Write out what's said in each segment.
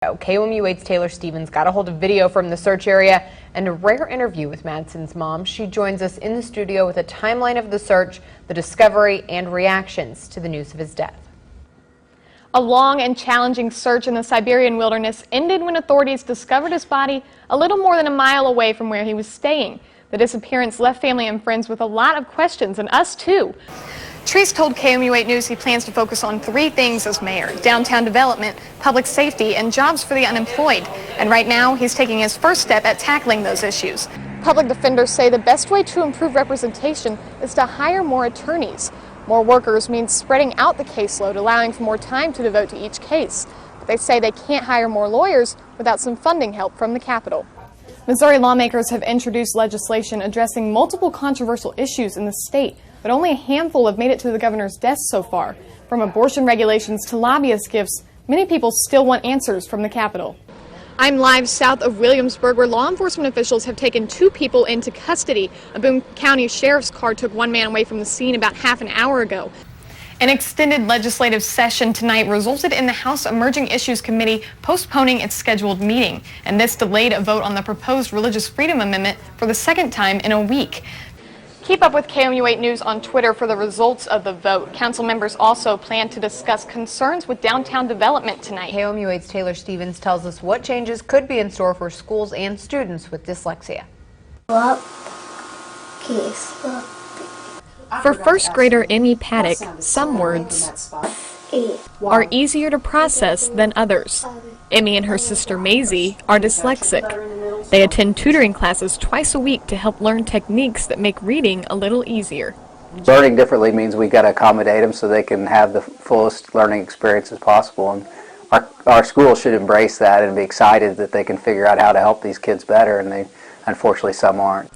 KOMU8's Taylor Stevens got a hold of video from the search area and a rare interview with Madsen's mom. She joins us in the studio with a timeline of the search, the discovery, and reactions to the news of his death. A long and challenging search in the Siberian wilderness ended when authorities discovered his body a little more than a mile away from where he was staying. The disappearance left family and friends with a lot of questions, and us too. Treese told KOMU8 News he plans to focus on three things as mayor: downtown development, public safety, and jobs for the unemployed. And right now, he's taking his first step at tackling those issues. Public defenders say the best way to improve representation is to hire more attorneys. More workers means spreading out the caseload, allowing for more time to devote to each case. But they say they can't hire more lawyers without some funding help from the Capitol. Missouri lawmakers have introduced legislation addressing multiple controversial issues in the state, but only a handful have made it to the governor's desk so far. From abortion regulations to lobbyist gifts, many people still want answers from the Capitol. I'm live south of Williamsburg, where law enforcement officials have taken two people into custody. A Boone County Sheriff's car took one man away from the scene about half an hour ago. An extended legislative session tonight resulted in the House Emerging Issues Committee postponing its scheduled meeting, and this delayed a vote on the proposed Religious Freedom Amendment for the second time in a week. Keep up with KOMU8 News on Twitter for the results of the vote. Council members also plan to discuss concerns with downtown development tonight. KOMU8's Taylor Stevens tells us what changes could be in store for schools and students with dyslexia. For first grader Emmy Paddock, some words are easier to process than others. Emmy and her sister Maisie are dyslexic. They attend tutoring classes twice a week to help learn techniques that make reading a little easier. Learning differently means we've got to accommodate them so they can have the fullest learning experience as possible. And our school should embrace that and be excited that they can figure out how to help these kids better, and unfortunately some aren't.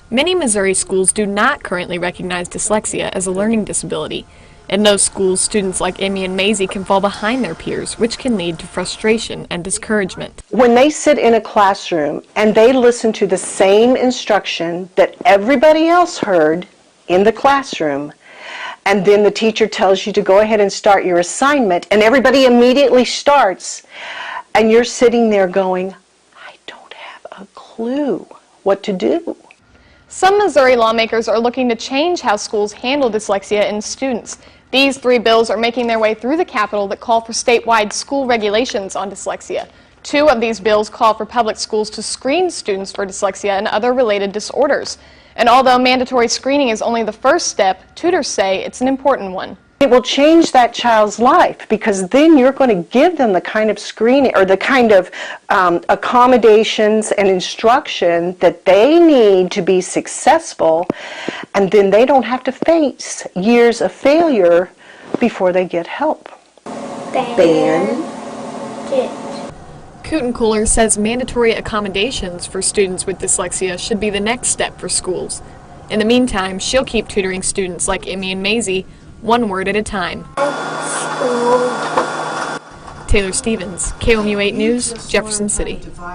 Many Missouri schools do not currently recognize dyslexia as a learning disability. In those schools, students like Emmy and Maisie can fall behind their peers, which can lead to frustration and discouragement. When they sit in a classroom and they listen to the same instruction that everybody else heard in the classroom, and then the teacher tells you to go ahead and start your assignment, and everybody immediately starts, and you're sitting there going, I don't have a clue what to do. Some Missouri lawmakers are looking to change how schools handle dyslexia in students. These three bills are making their way through the Capitol that call for statewide school regulations on dyslexia. Two of these bills call for public schools to screen students for dyslexia and other related disorders. And although mandatory screening is only the first step, tutors say it's an important one. It will change that child's life, because then you're going to give them the kind of screening or the kind of accommodations and instruction that they need to be successful, and then they don't have to face years of failure before they get help. Kootencooler says mandatory accommodations for students with dyslexia should be the next step for schools. In the meantime, she'll keep tutoring students like Emmy and Maisie one word at a time. Taylor Stevens, KOMU8 News, Jefferson City.